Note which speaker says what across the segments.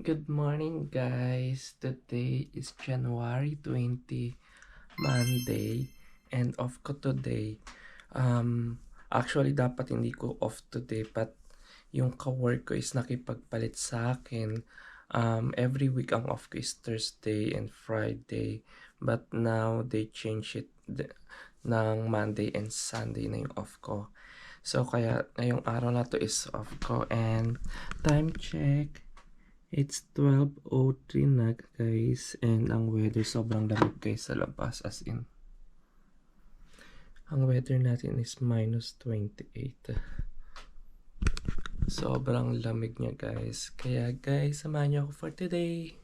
Speaker 1: Good morning guys. Today is January 20, Monday, and off ko today. Actually dapat hindi ko off today, but yung ka-work ko is nakipagpalit sa akin. Every week ang off ko is Thursday and Friday, but now they change it ng Monday and Sunday na yung off ko. So kaya ngayong araw na to is off ko, and time check. It's 12:03 na guys, and ang weather sobrang lamig guys sa labas, as in. Ang weather natin is -28. Sobrang lamig niya guys. Kaya guys, samahan niyo ako for today.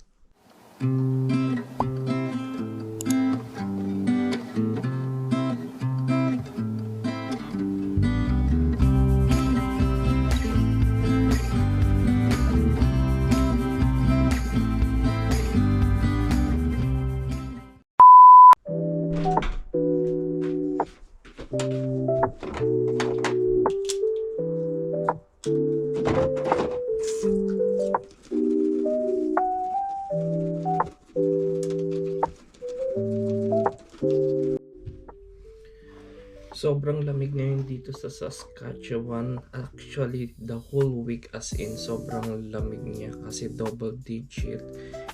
Speaker 1: Sobrang lamig ngayon dito sa Saskatchewan. Actually, the whole week as in, sobrang lamig niya kasi double digit.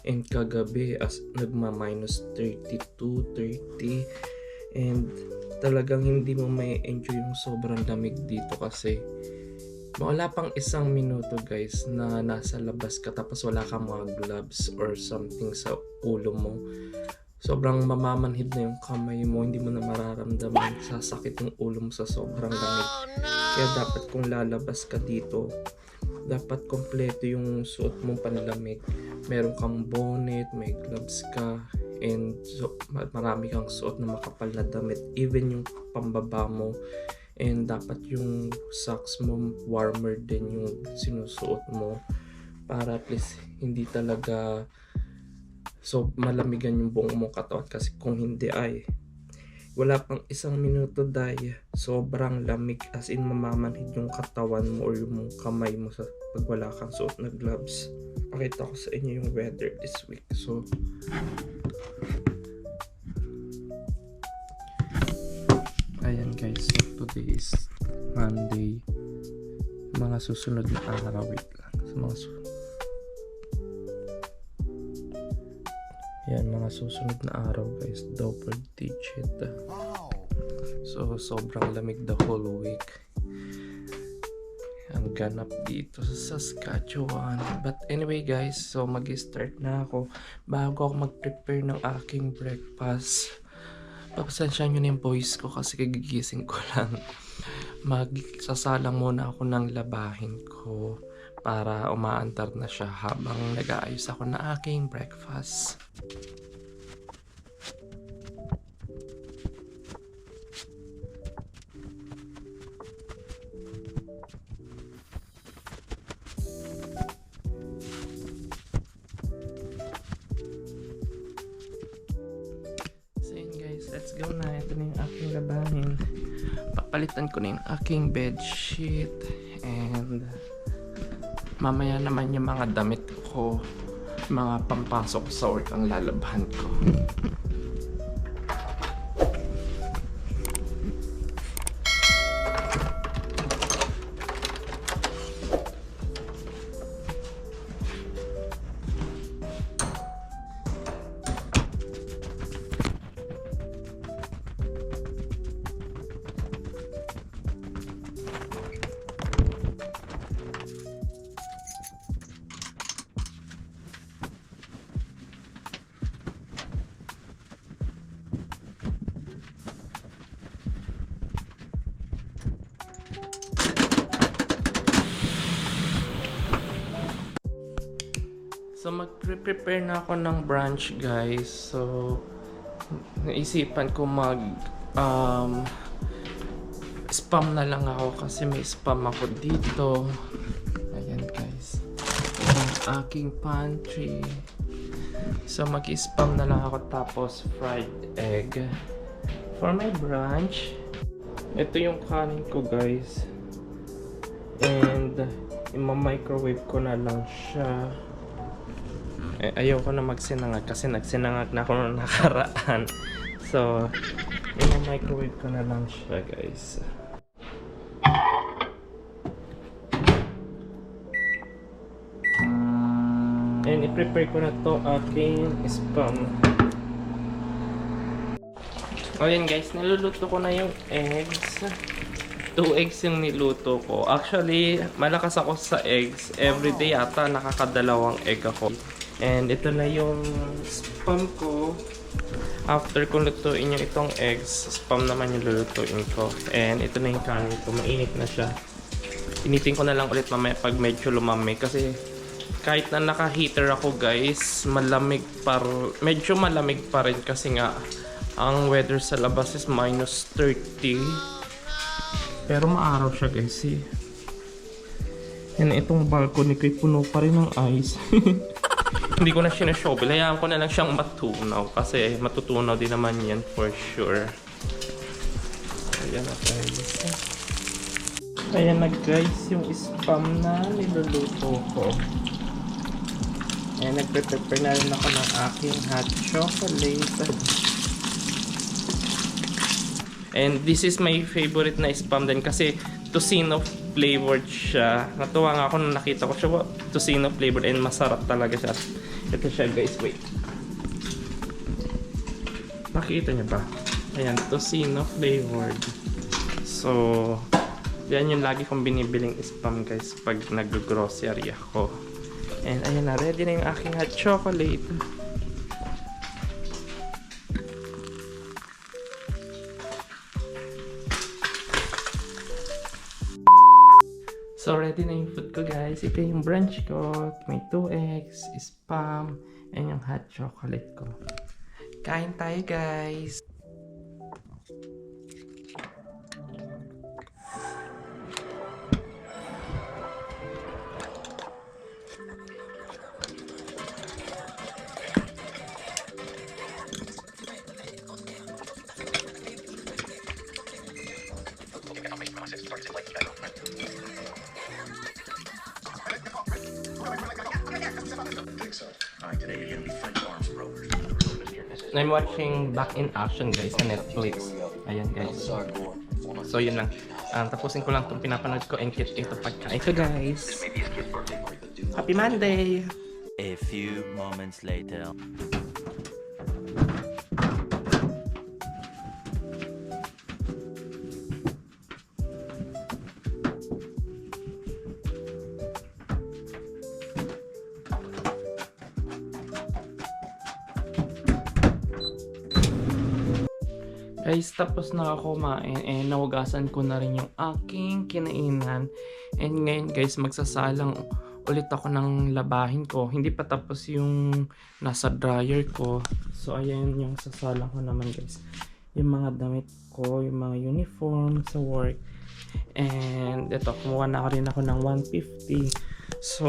Speaker 1: And kagabi as nagma-minus 32, 30. And talagang hindi mo may enjoy yung sobrang lamig dito kasi wala pang isang minuto guys na nasa labas ka tapos wala kang mga gloves or something sa ulo mo. Sobrang mamamanhid na yung kamay mo, hindi mo na mararamdaman, sasakit yung ulo mo sa sobrang lamig. Kaya dapat kung lalabas ka dito, dapat kompleto yung suot mong panlamig. Meron kang bonnet, may gloves ka, and marami kang suot na makapal na damit, even yung pambaba mo. And dapat yung socks mo warmer din yung sinusuot mo para at least hindi talaga malamigan yung buong mong katawan, kasi kung hindi ay wala pang isang minuto dahil sobrang lamig, as in mamamanhid yung katawan mo or yung kamay mo sa pag wala kang suot na gloves. Pakita ko sa inyo yung weather this week. So ayan guys, so today is Monday. Mga susunod na araw, wait lang, mga susunod na araw guys, double digit. So sobrang lamig the whole week ang ganap dito sa Saskatchewan. But anyway guys, so mag-start na ako. Bago ako mag-prepare ng aking breakfast, papasensya nyo na yung voice ko kasi kagigising ko lang. Magsasalang muna ako ng labahin ko para umaandar na siya habang nag-aayos ako ng aking breakfast. So yun guys, let's go na. Ito na yung aking labahin. Papalitan ko na yung aking bedsheet, and mamaya naman yung mga damit ko, mga pampasok sa work ang lalabahan ko. So mag-prepare na ako ng brunch guys. So naisipan ko spam na lang ako kasi may spam ako dito. Ayan guys, ang aking pantry. So mag-spam na lang ako, tapos fried egg for my brunch. Ito yung kanin ko guys, and ima-microwave ko na lang siya. Ayoko na magsinangag kasi nagsinangag na ako nung nakaraan. So, i-microwave ko na lang siya, guys. And i-prepare ko na to aking spam. Ayan guys, niluluto ko na yung eggs. 2 eggs yung niluto ko. Actually, malakas ako sa eggs. Everyday yata nakakadalawang egg ako. And ito na yung spam ko. After ko lutuin yung itong eggs, spam naman yung lulutuin ko. And ito na yung kanin ko. Mainit na siya. Initin ko na lang ulit mamaya pag medyo lumamig. Kasi kahit na naka-heater ako guys, medyo malamig pa rin kasi nga ang weather sa labas is -30. Pero maaraw siya guys eh. Yan, itong balcony ko puno pa rin ng ice. Hindi ko na sinashovel. Hayaan ko na lang siyang matunaw. Kasi matutunaw din naman yan for sure. Ayan na guys. Ayan na guys yung spam na niluluto ko. Ayan, nagpe-prepare na rin ako ng aking hot chocolate. And this is my favorite na spam din kasi tocino flavored siya. Natuwa nga ako nung nakita ko siya. Tocino flavored and masarap talaga siya. Ito siya guys, wait. Nakita niyo ba? Ayan, tocino flavored. So, yan yung lagi kong binibiling spam guys pag nag-grocery ako. And ayan na, ready na yung aking hot chocolate. So, ready na yung food ko guys. Ito yung brunch ko. May 2 eggs, spam, and yung hot chocolate ko. Kain tayo guys! I'm watching Back in Action guys sa Netflix. Ayan guys. So yun lang. Tapusin ko lang itong pinapanood ko and kit ito pagkain ko guys. Happy Monday!
Speaker 2: A few moments later.
Speaker 1: Guys, tapos na ako kumain and nahugasan ko na rin yung aking kinainan. And ngayon guys, magsasalang ulit ako ng labahin ko. Hindi pa tapos yung nasa dryer ko. So ayan yung sasalang ko naman guys. Yung mga damit ko, yung mga uniform sa work. And ito, kumuha na rin ako ng 150. So,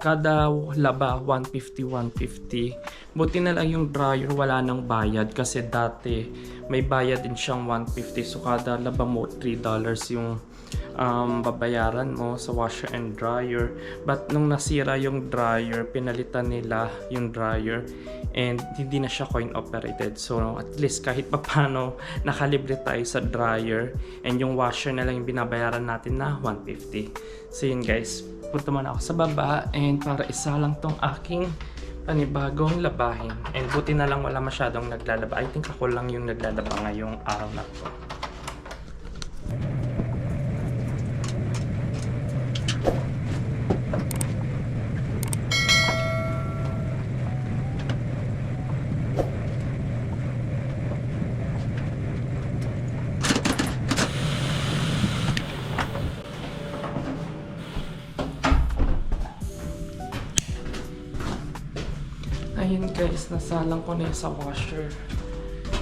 Speaker 1: kada laba 150. Buti na lang yung dryer wala nang bayad kasi dati may bayad din siyang 150. So, kada laba mo $3 yung babayaran mo sa washer and dryer. But nung nasira yung dryer, pinalitan nila yung dryer and hindi na siya coin operated. So, at least kahit papano nakalibre tayo sa dryer and yung washer na lang yung binabayaran natin na 150. So, yun guys. Punta muna ako sa baba and para isa lang tong aking panibagong labahin. And buti na lang wala masyadong naglalaba. I think ako lang yung naglalaba ngayong araw na to. Ayun guys, nasalang ko na sa washer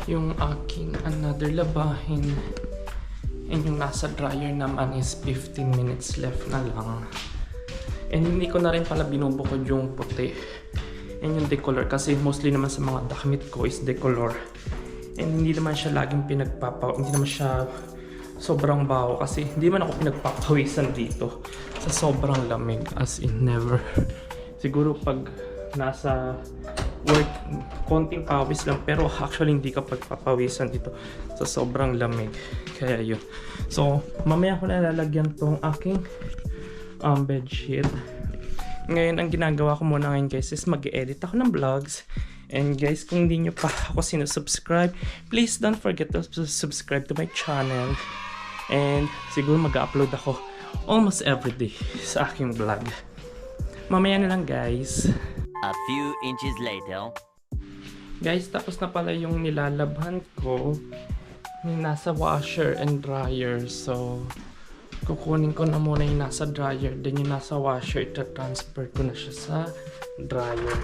Speaker 1: yung aking another labahin. And yung nasa dryer naman is 15 minutes left na lang. And hindi ko na rin pala binubukod yung puti and yung decolor kasi mostly naman sa mga damit ko is decolor. And hindi naman siya laging hindi naman siya sobrang baho kasi hindi man ako pinagpapawisan dito sa sobrang lamig, as in never. Siguro pag nasa work, konting pawis lang, pero actually hindi ka pagpapawisan dito sa sobrang lamig. Kaya yun. So, mamaya ko na lalagyan tong aking bedsheet. Ngayon, ang ginagawa ko muna ngayon guys is mag-edit ako ng vlogs. And guys, kung hindi nyo pa ako sinusubscribe, please don't forget to subscribe to my channel. And siguro mag-upload ako almost everyday sa aking vlog. Mamaya na lang guys.
Speaker 2: A few inches later.
Speaker 1: Guys, tapos na pala yung nilalabhan ko. Nasa washer and dryer. So, kukunin ko na muna yung nasa dryer. Then yung nasa washer, ita-transfer ko na siya sa dryer.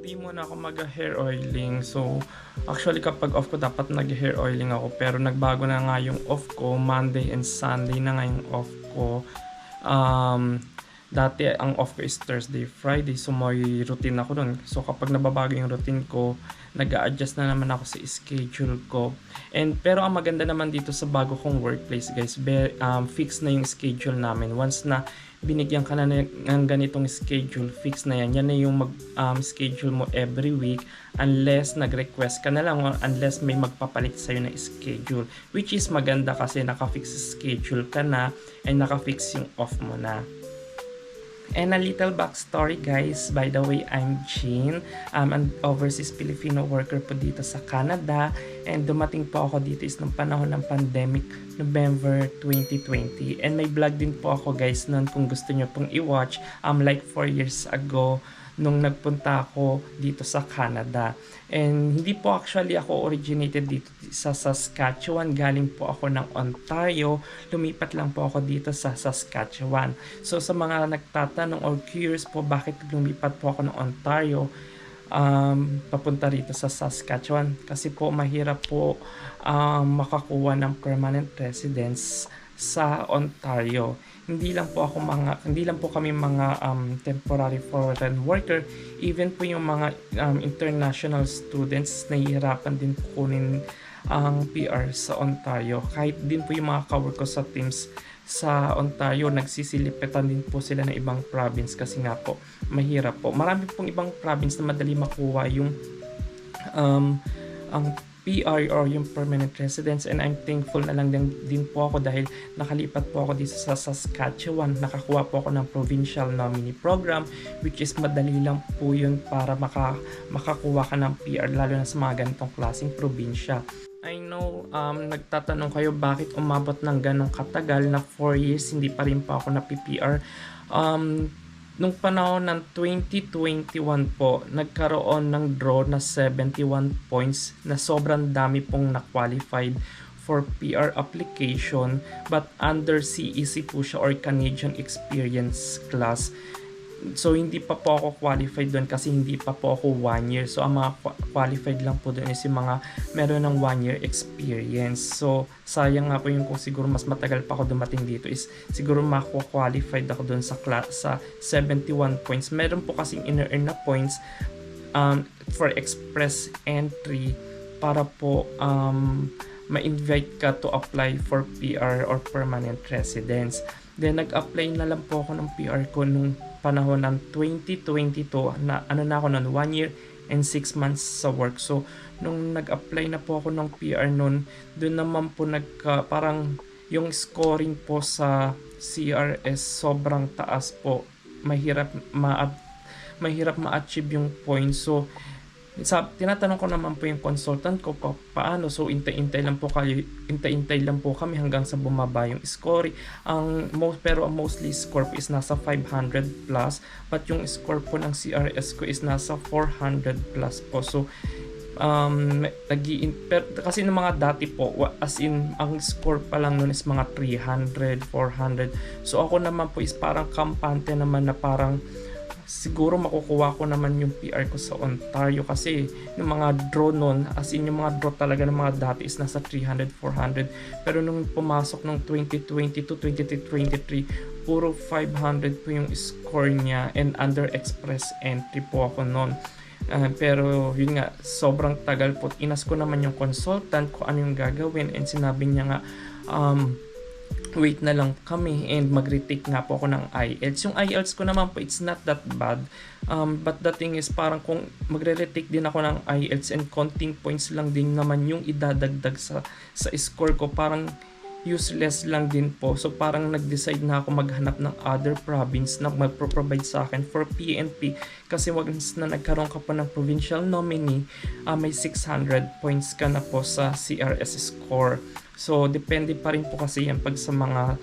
Speaker 1: Hindi muna ako mag-hair oiling. So, actually kapag off ko dapat nag-hair oiling ako. Pero nagbago na nga yung off ko. Monday and Sunday na nga yung off ko. Dati ang off ko is Thursday, Friday. So, may routine ako dun. So, kapag nababago yung routine ko, nag-a-adjust na naman ako sa schedule ko. Pero ang maganda naman dito sa bago kong workplace guys, fix na yung schedule namin. Once na binigyan ka na ng ganitong schedule, fix na yan. Yan na yung schedule mo every week unless nag-request ka na lang or unless may magpapalit sa'yo na schedule. Which is maganda kasi naka-fix schedule ka na and naka-fix yung off mo na. And a little backstory guys, by the way, I'm Jean. I'm an overseas Filipino worker po dito sa Canada. And dumating po ako dito is nung panahon ng pandemic, November 2020. And may vlog din po ako guys noon kung gusto nyo pong i-watch. Like 4 years ago, nung nagpunta ako dito sa Canada. And hindi po actually ako originated dito sa Saskatchewan. Galing po ako ng Ontario. Lumipat lang po ako dito sa Saskatchewan. So sa mga nagtatanong or curious po bakit lumipat po ako ng Ontario papunta rito sa Saskatchewan. Kasi po mahirap po makakuha ng permanent residence sa Ontario. Hindi lang po kami mga temporary foreign worker, even po yung mga international students nahihirapan din po kunin ang PR sa Ontario. Kahit din po yung mga kawork ko sa teams sa Ontario, nagsisilipitan din po sila ng ibang province kasi nga po mahirap po. Marami pong ibang province na madali makuha yung ang PR or yung permanent residence, and I'm thankful na lang din po ako dahil nakalipat po ako dito sa Saskatchewan. Nakakuha po ako ng provincial nominee program, which is madali lang po yun para makakuha ka ng PR lalo na sa mga ganitong klaseng probinsya. I know nagtatanong kayo bakit umabot ng ganong katagal na 4 years hindi pa rin po ako na PPR. Nung panahon ng 2021 po, nagkaroon ng draw na 71 points na sobrang dami pong na-qualified for PR application, but under CEC po siya or Canadian Experience class. So hindi pa po ako qualified doon kasi hindi pa po ako 1 year. So ang mga qualified lang po doon is yung mga meron ng 1 year experience. So sayang nga po yung kung siguro mas matagal pa ako dumating dito is siguro mako-qualified ako doon sa sa 71 points. Meron po kasing in-earn na points for express entry para po ma-invite ka to apply for PR or permanent residence. Then nag-apply na lang po ako ng PR ko nung panahon ng 2022 na na ako noon 1 year and 6 months sa work. So nung nag-apply na po ako ng PR noon, doon naman po parang yung scoring po sa CRS sobrang taas po. Mahirap ma-achieve yung points. So tinatanong ko naman po yung consultant ko paano. So intay-intay lang po kami hanggang sa bumaba yung score. Pero ang mostly score po is nasa 500 plus, but yung score po ng CRS ko is nasa 400 plus po. So kasi ng mga dati po, as in ang score pa lang nun is mga 300, 400. So ako naman po is parang kampante naman na parang siguro makukuha ko naman yung PR ko sa Ontario, kasi yung mga draw nun, as in yung mga draw talaga ng mga dati is nasa 300, 400. Pero nung pumasok ng 2022, 2023, puro 500 po yung score niya, and under express entry po ako nun. Pero yun nga, sobrang tagal po. Inas ko naman yung consultant kung ano yung gagawin, and sinabi niya nga wait na lang kami and mag-retake nga po ako ng IELTS. Yung IELTS ko naman po, it's not that bad. But the thing is, parang kung magre-retake din ako ng IELTS and konting points lang din naman yung idadagdag sa score ko, parang useless lang din po. So parang nag-decide na ako maghanap ng other province na magpro-provide sa akin for PNP, kasi once na nagkaroon ka po ng provincial nominee, may 600 points ka na po sa CRS score. So depende pa rin po kasi yan pag sa mga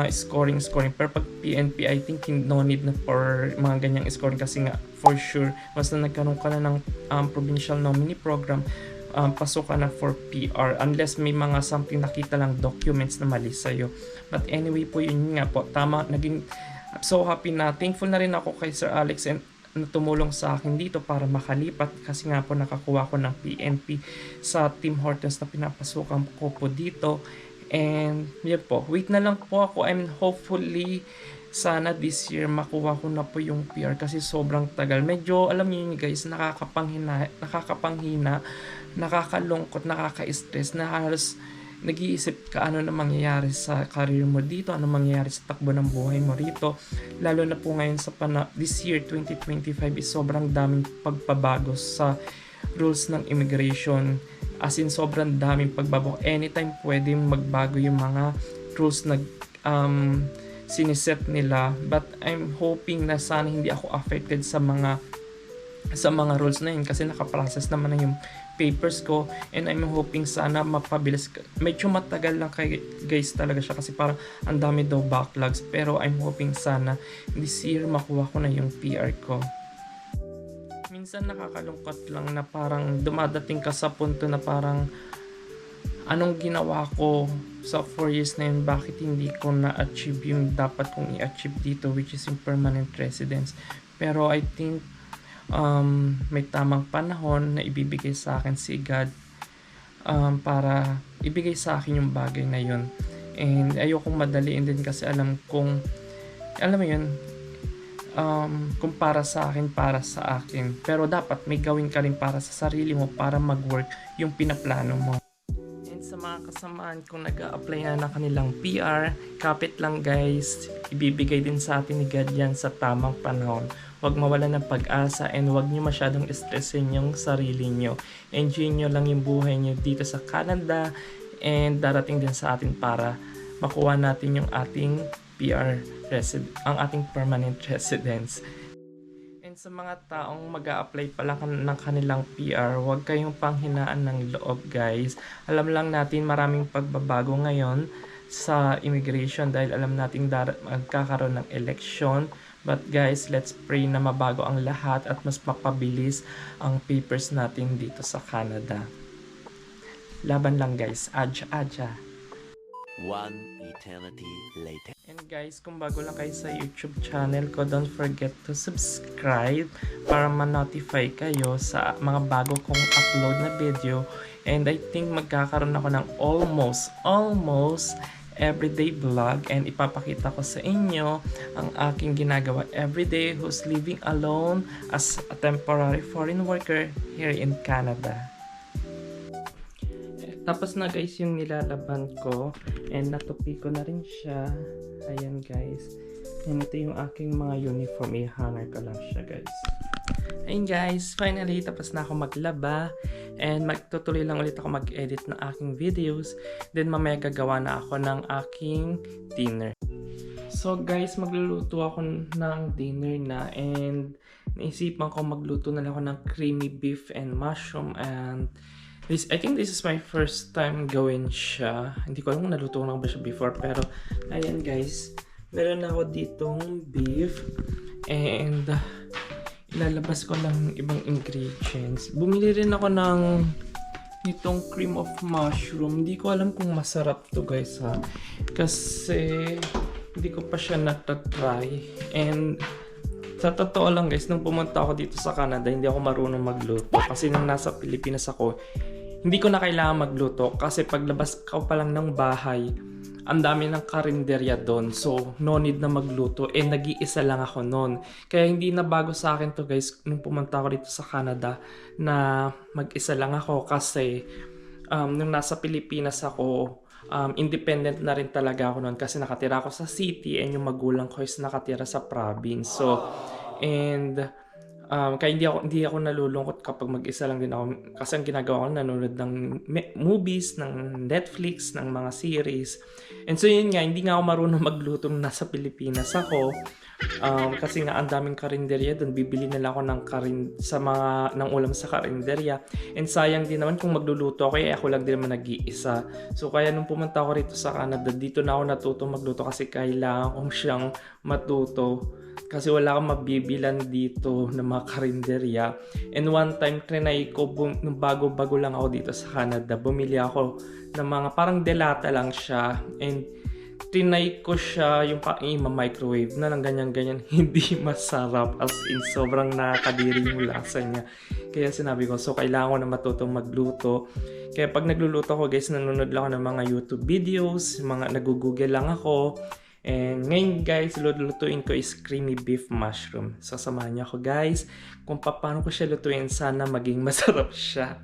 Speaker 1: scoring. Pero pag PNP, I think no need na for mga ganyang scoring, kasi nga for sure once na nagkaroon ka na ng provincial nominee program, pasok ka na for PR, unless may mga something nakita lang documents na mali sa'yo. But anyway po, yun nga po, tama, naging so happy na, thankful na rin ako kay Sir Alex and na tumulong sa akin dito para makalipat, kasi nga po nakakuha ko ng PNP sa Tim Hortons na pinapasukan ko po dito. And yun po, wait na lang po ako, and hopefully sana this year makuha ko na po yung PR, kasi sobrang tagal. Medyo alam niyo yun guys, nakakapanghina, nakakalungkot, nakaka-stress, na halos nag-iisip ka ano na mangyayari sa career mo dito, ano mangyayari sa takbo ng buhay mo rito. Lalo na po ngayon sa this year 2025 is sobrang daming pagpabago sa rules ng immigration. As in sobrang daming pagbabago. Anytime pwede magbago yung mga rules na siniset nila. But I'm hoping na sana hindi ako affected sa mga rules na yun, kasi nakaprocess naman na yung papers ko, and I'm hoping sana mapabilis. Medyo matagal lang guys talaga siya, kasi parang ang dami daw backlogs, pero I'm hoping sana this year makuha ko na yung PR ko. Minsan nakakalungkot lang na parang dumadating ka sa punto na parang anong ginawa ko sa 4 years na yun, bakit hindi ko na-achieve yung dapat kong i-achieve dito, which is yung permanent residence. Pero I think may tamang panahon na ibibigay sa akin si God para ibigay sa akin yung bagay na yun. And ayokong madaliin din, kasi alam mo yun, kung para sa akin. Pero dapat may gawin ka rin para sa sarili mo, para mag-work yung pinaplano mo. And sa mga kasamaan kung nag-a-apply na ng kanilang PR, kapit lang guys, ibibigay din sa atin ni God yan sa tamang panahon. Huwag mawala ng pag-asa, and huwag nyo masyadong stressin yung sarili nyo. Enjoy nyo lang yung buhay nyo dito sa Canada, and darating din sa atin para makuha natin yung ating ang ating permanent residence. And sa mga taong mag-a-apply pa lang ng kanilang PR, huwag kayong panghinaan ng loob guys. Alam lang natin maraming pagbabago ngayon sa immigration, dahil alam natin magkakaroon ng election. But guys, let's pray na mabago ang lahat at mas mapabilis ang papers natin dito sa Canada. Laban lang guys, adja.
Speaker 2: One eternity later.
Speaker 1: And guys, kung bago lang kayo sa YouTube channel ko, don't forget to subscribe para ma-notify kayo sa mga bago kong upload na video. And I think magkakaroon ako ng almost everyday vlog, and ipapakita ko sa inyo ang aking ginagawa everyday who's living alone as a temporary foreign worker here in Canada. Tapos na guys yung nilalaban ko. And natupi ko na rin siya. Ayan guys. And ito yung aking mga uniform. I-hanger ko lang siya guys. Ayun guys, finally tapos na ako maglaba. And magtutuloy lang ulit ako mag-edit ng aking videos. Then mamaya gagawa na ako ng aking dinner. So guys, magluluto ako ng dinner na. And naisipan ko magluto na lang ako ng creamy beef and mushroom. And I think this is my first time gawin siya. Hindi ko alam kung naluto na ba siya before. Pero ayan guys, meron na ako ditong beef. And ilalabas ko lang ibang ingredients. Bumili rin ako ng nitong cream of mushroom. Hindi ko alam kung masarap to guys ha. Kasi hindi ko pa siya natatry. And sa totoo lang guys, nung pumunta ako dito sa Canada, hindi ako marunong magluto. Kasi nung nasa Pilipinas ako, hindi ko na kailangan magluto. Kasi paglabas ko pa lang ng bahay, ang dami ng karinderya doon. So, no need na magluto. And nag-iisa lang ako noon. Kaya hindi na bago sa akin to guys, nung pumunta ako dito sa Canada, na mag-isa lang ako. Kasi, nung nasa Pilipinas ako, independent na rin talaga ako noon. Kasi nakatira ako sa city and yung magulang ko is nakatira sa province. So, and kaya hindi ako nalulungkot kapag mag-isa lang din ako. Kasi ang ginagawa ko, nanonood ng movies, ng Netflix, ng mga series. And so yun nga, hindi nga ako marunong magluto nung nasa Pilipinas ako. Kasi nga ang daming karinderya doon, bibili nila ako ng ulam sa karinderya. And sayang din naman kung magluluto ako, ako lang din naman nag-iisa. So kaya nung pumunta ako rito sa Canada, dito na ako natuto magluto kasi kailangan kong siyang matuto. Kasi wala akong mabibilan dito ng mga karinderya. And one time, trinay ko, nung bago-bago lang ako dito sa Canada, bumili ako ng mga parang delata lang siya. And trinay ko siya yung microwave na lang ganyan-ganyan. Hindi masarap. As in, sobrang nakakadiri yung lasa niya. Kaya sinabi ko, so kailangan ko na matutong magluto. Kaya pag nagluluto ko guys, nanonood lang ako ng mga YouTube videos, nag-google lang ako. And ngayon guys, lulutuin ko is creamy beef mushroom. So samahan niyo ako guys kung paano ko siya lutuin. Sana maging masarap siya.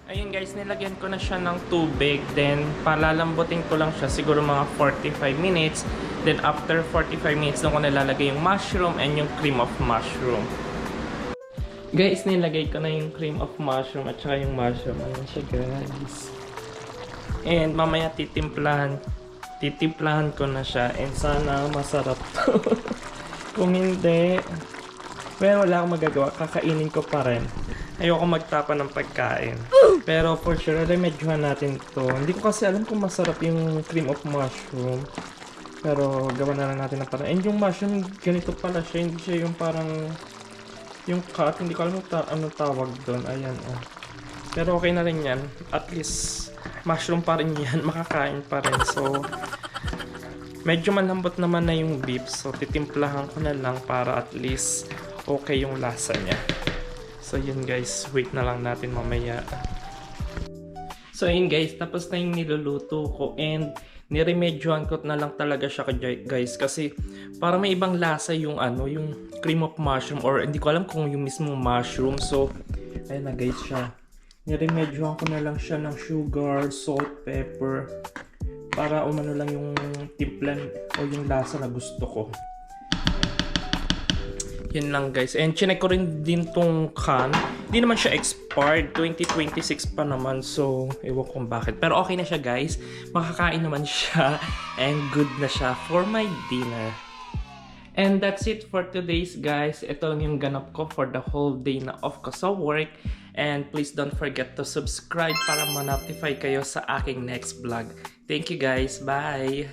Speaker 1: Ayun guys, nilagyan ko na siya ng tubig. Then, palalambutin ko lang siya siguro mga 45 minutes. Then, after 45 minutes, doon ko nilalagay yung mushroom and yung cream of mushroom. Guys, nilagay ko na yung cream of mushroom at saka yung mushroom. Ayun siya guys. And, mamaya titimplahan ko na siya. And, sana masarap to. Kung hindi, well, wala akong magagawa. Kakainin ko pa rin. Ayoko magtapa ng pagkain. Pero for sure, remedyohan natin to. Hindi ko kasi alam kung masarap yung cream of mushroom. Pero gawa na lang natin ng parang. And yung mushroom, ganito pala siya. Hindi siya yung parang yung cut. Hindi ko alam anong tawag doon. Ayan oh. Pero okay na rin yan. At least mushroom pa rin yan. Makakain pa rin. So medyo malambot naman na yung beef. So titimplahan ko na lang para at least okay yung lasa niya. So yun guys, wait na lang natin mamaya. So yun guys, tapos na yung niluluto ko and niremedyohan ko na lang talaga siya guys kasi para may ibang lasa yung yung cream of mushroom or hindi ko alam kung yung mismong mushroom. So ayun na guys siya. Niremedyohan ko na lang siya ng sugar, salt, pepper para umano lang yung timplan o yung lasa na gusto ko. Yun lang guys. And chinek ko rin din tong can. Hindi naman siya expired. 2026 pa naman. So, ewan ko bakit. Pero okay na siya guys. Makakain naman siya. And good na siya for my dinner. And that's it for today's guys. Ito lang yung ganap ko for the whole day na off ko sa work. And please don't forget to subscribe para ma-notify kayo sa aking next vlog. Thank you guys. Bye!